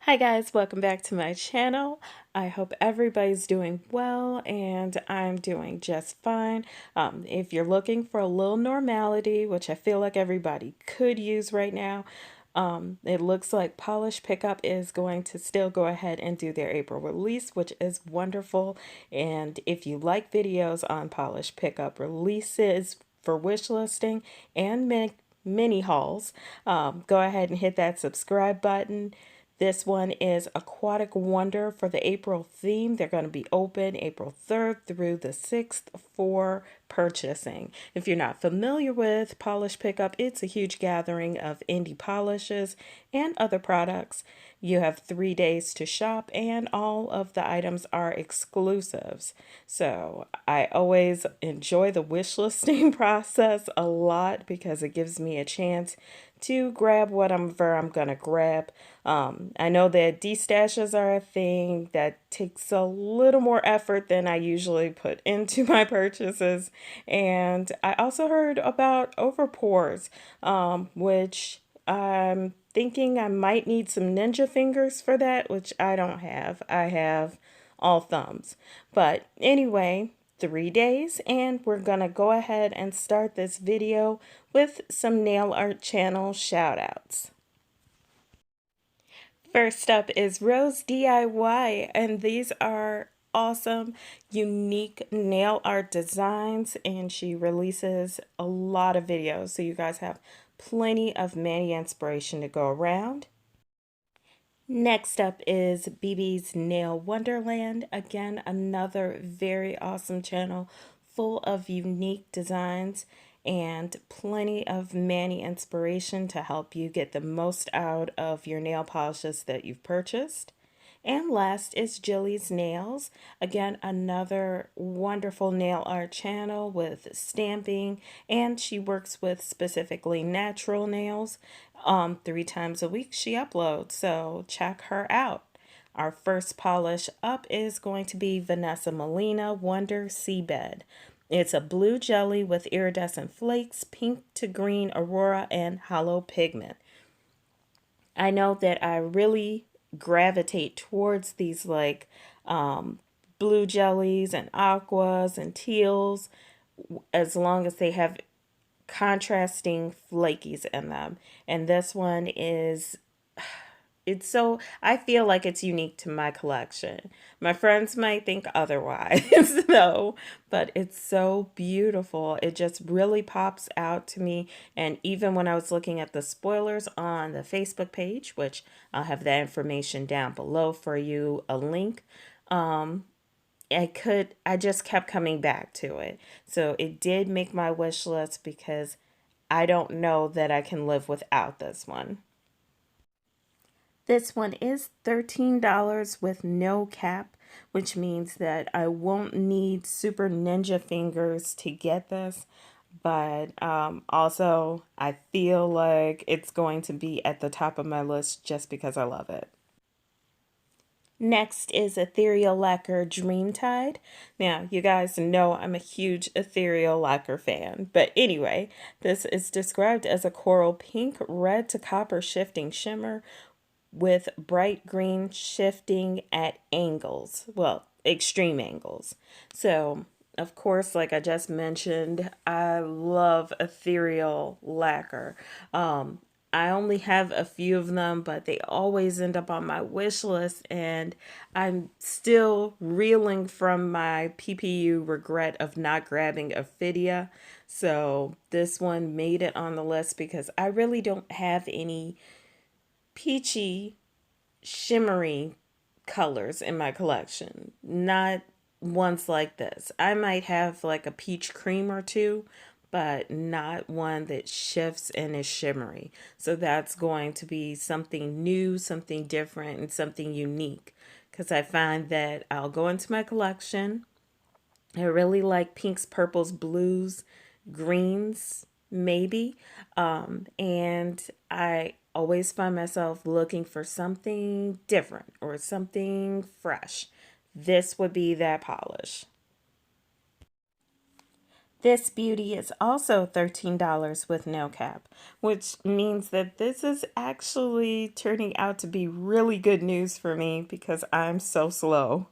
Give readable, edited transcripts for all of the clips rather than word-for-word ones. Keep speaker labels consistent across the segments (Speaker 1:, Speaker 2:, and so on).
Speaker 1: Hi guys, welcome back to my channel. I hope everybody's doing well and I'm doing just fine. If you're looking for a little normality, which I feel like everybody could use right now, it looks like Polish Pickup is going to still go ahead and do their April release, which is wonderful. And if you like videos on Polish Pickup releases for wish listing and mini hauls, go ahead and hit that subscribe button. This one is Aquatic Wonder for the April theme. They're going to be open April 3rd through the 6th for purchasing. If you're not familiar with Polish Pickup, it's a huge gathering of indie polishes and other products. You have 3 days to shop and all of the items are exclusives. So I always enjoy the wish listing process a lot because it gives me a chance to grab whatever I'm gonna grab. I know that destashes are a thing that takes a little more effort than I usually put into my purchases. And I also heard about overpours, which I'm thinking I might need some ninja fingers for that, which I don't have. I have all thumbs. But anyway, 3 days, and we're gonna go ahead and start this video with some nail art channel shout outs. First up is Rose DIY, and these are awesome, unique nail art designs, and she releases a lot of videos, so you guys have plenty of Mani inspiration to go around. Next up is Bibisnailwonderland. Again, another very awesome channel full of unique designs and plenty of Mani inspiration to help you get the most out of your nail polishes that you've purchased. And last is Jillie's Nails. Again, another wonderful nail art channel with stamping, and she works with specifically natural nails. 3 times a week she uploads, so check her out. Our first polish up is going to be Vanessa Molina Wonder Seabed. It's a blue jelly with iridescent flakes, pink to green aurora, and hollow pigment. I know that I really gravitate towards these blue jellies and aquas and teals as long as they have contrasting flakies in them. And this one is I feel like it's unique to my collection. My friends might think otherwise though, but it's so beautiful. It just really pops out to me. And even when I was looking at the spoilers on the Facebook page, which I'll have that information down below for you, a link, I just kept coming back to it. So it did make my wish list because I don't know that I can live without this one. This one is $13 with no cap, which means that I won't need super ninja fingers to get this. But also, I feel like it's going to be at the top of my list just because I love it. Next is Ethereal Lacquer Dreamtide. Now, you guys know I'm a huge Ethereal Lacquer fan. But anyway, this is described as a coral pink, red to copper shifting shimmer with bright green shifting at angles, well, extreme angles. So, of course, like I just mentioned, I love ethereal lacquer. I only have a few of them, but they always end up on my wish list, and I'm still reeling from my PPU regret of not grabbing Ophidia. So this one made it on the list because I really don't have any peachy, shimmery colors in my collection. Not ones like this. I might have like a peach cream or two, but not one that shifts and is shimmery. So that's going to be something new, something different, and something unique. Because I find that I'll go into my collection. I really like pinks, purples, blues, greens, maybe. And I always find myself looking for something different or something fresh. This would be that polish. This beauty is also $13 with no cap, which means that this is actually turning out to be really good news for me because I'm so slow.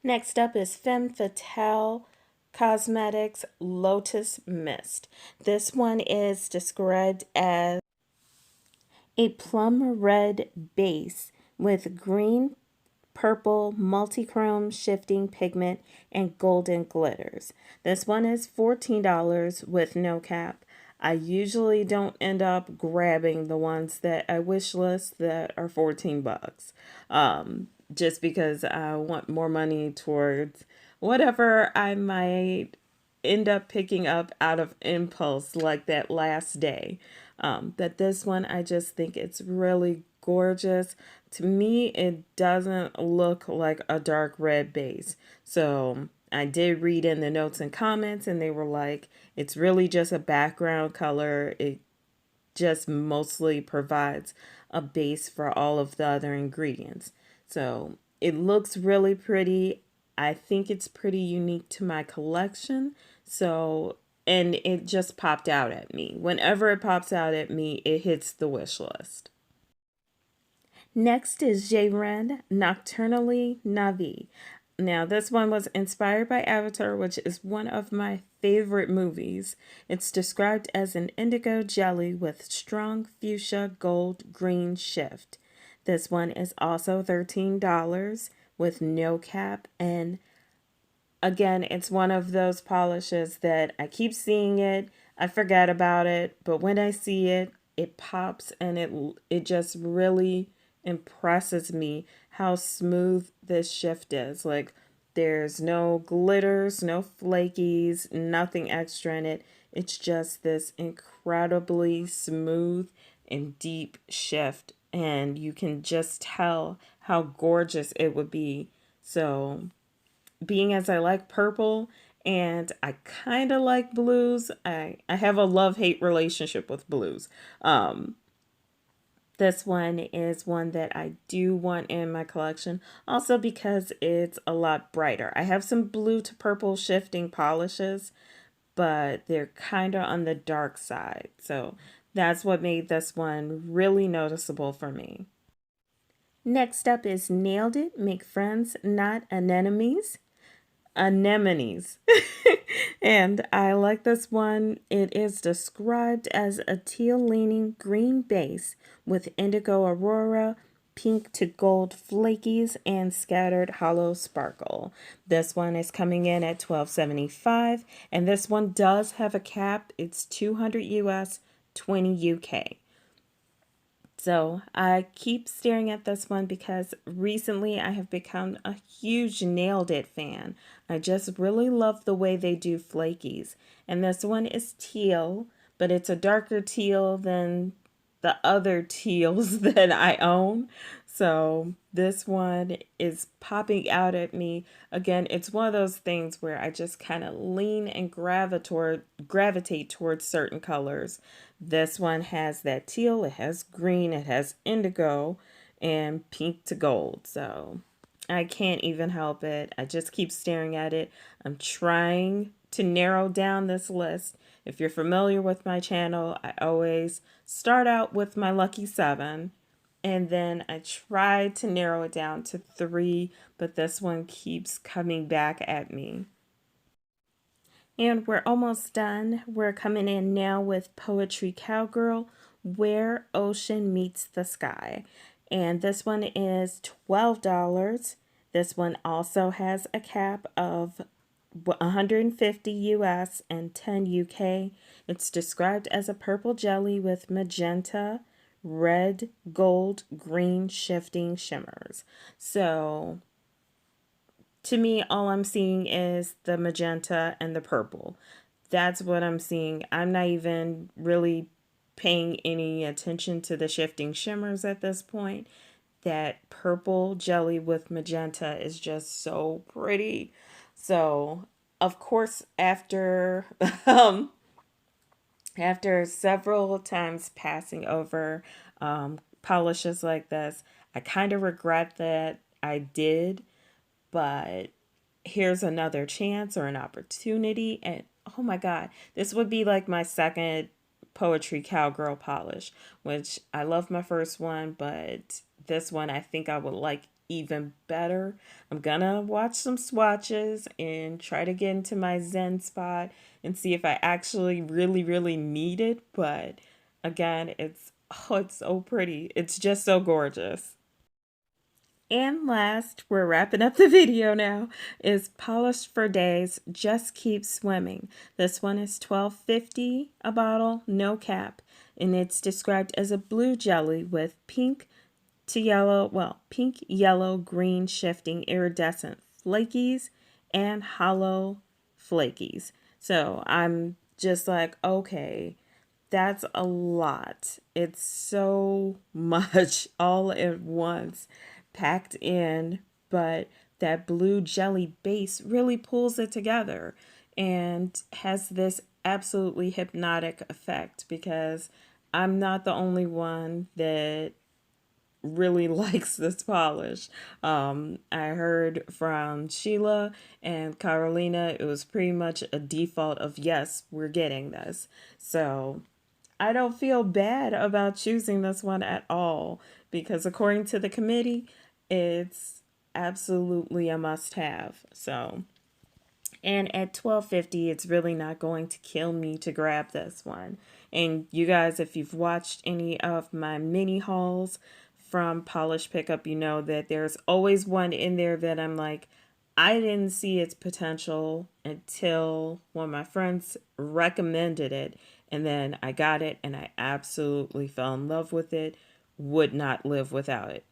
Speaker 1: Next up is Femme Fatale Cosmetics Lotus Mist. This one is described as a plum red base with green, purple, multichrome shifting pigment, and golden glitters. This one is $14 with no cap. I usually don't end up grabbing the ones that I wish list that are 14 bucks. Just because I want more money towards whatever I might end up picking up out of impulse like that last day. But this one, I just think it's really gorgeous. To me, it doesn't look like a dark red base. So I did read in the notes and comments, and they were like, it's really just a background color. It just mostly provides a base for all of the other ingredients. So it looks really pretty. I think it's pretty unique to my collection. So, and it just popped out at me. Whenever it pops out at me, it hits the wish list. Next is J-Ren Nocturnally Navi. Now, this one was inspired by Avatar, which is one of my favorite movies. It's described as an indigo jelly with strong fuchsia gold green shift. This one is also $13 with no cap. And again, it's one of those polishes that I keep seeing it, I forget about it, but when I see it, it pops and it just really impresses me how smooth this shift is. Like there's no glitters, no flakies, nothing extra in it. It's just this incredibly smooth and deep shift, and you can just tell how gorgeous it would be. So being as I like purple and I kind of like blues, I have a love-hate relationship with blues. This one is one that I do want in my collection, also because it's a lot brighter. I have some blue to purple shifting polishes, but they're kind of on the dark side. So that's what made this one really noticeable for me. Next up is Nailed It, Make Friends, Not Anemones. Anemones. And I like this one. It is described as a teal leaning green base with indigo aurora, pink to gold flakies, and scattered hollow sparkle. This one is coming in at $12.75, and this one does have a cap. It's 200 US, 20 UK. So I keep staring at this one because recently I have become a huge Nailed It fan. I just really love the way they do flakies. And this one is teal, but it's a darker teal than the other teals that I own. So this one is popping out at me. Again, it's one of those things where I just kind of lean and gravitate towards certain colors. This one has that teal, it has green, it has indigo, and pink to gold. So I can't even help it. I just keep staring at it. I'm trying to narrow down this list. If you're familiar with my channel, I always start out with my lucky 7, and then I try to narrow it down to 3, but this one keeps coming back at me. And we're almost done. We're coming in now with Poetry Cowgirl, Where Ocean Meets the Sky. And this one is $12. This one also has a cap of 150 US and 10 UK. It's described as a purple jelly with magenta, red, gold, green shifting shimmers. So to me, all I'm seeing is the magenta and the purple. That's what I'm seeing. I'm not even really paying any attention to the shifting shimmers at this point. That purple jelly with magenta is just so pretty. So, of course, after several times passing over polishes like this, I kind of regret that I did, but here's another chance or an opportunity, and oh my God, this would be like my second poetry cowgirl polish, which I love my first one, but this one I think I would like even better. I'm gonna watch some swatches and try to get into my Zen spot and see if I actually really need it. But again, it's so pretty. It's just so gorgeous. And last, we're wrapping up the video now, is Polish for Days Just Keep Swimming. This one is $12.50 a bottle, no cap, and it's described as a blue jelly with pink to yellow, well, pink, yellow, green shifting iridescent flakies and hollow flakies. So I'm just like, okay, that's a lot. It's so much all at once packed in, but that blue jelly base really pulls it together and has this absolutely hypnotic effect because I'm not the only one that really likes this polish. I heard from Sheila and Carolina, it was pretty much a default of yes, we're getting this. So I don't feel bad about choosing this one at all because according to the committee, it's absolutely a must have. So, and at $12.50, it's really not going to kill me to grab this one. And you guys, if you've watched any of my mini hauls from Polish Pickup, you know that there's always one in there that I'm like, I didn't see its potential until one of my friends recommended it. And then I got it and I absolutely fell in love with it. Would not live without it.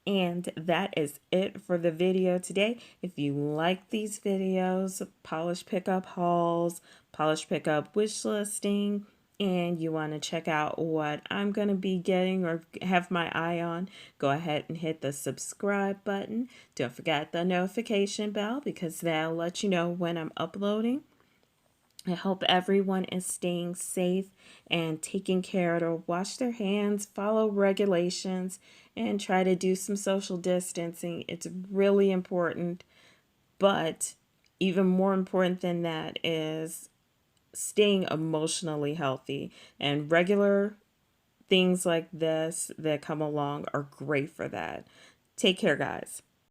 Speaker 1: And that is it for the video today. If you like these videos, polish pickup hauls, polish pickup wish listing, and you want to check out what I'm going to be getting or have my eye on, go ahead and hit the subscribe button. Don't forget the notification bell because that'll let you know when I'm uploading. I hope everyone is staying safe and taking care to wash their hands, follow regulations, and try to do some social distancing. It's really important. But even more important than that is staying emotionally healthy. And regular things like this that come along are great for that. Take care, guys.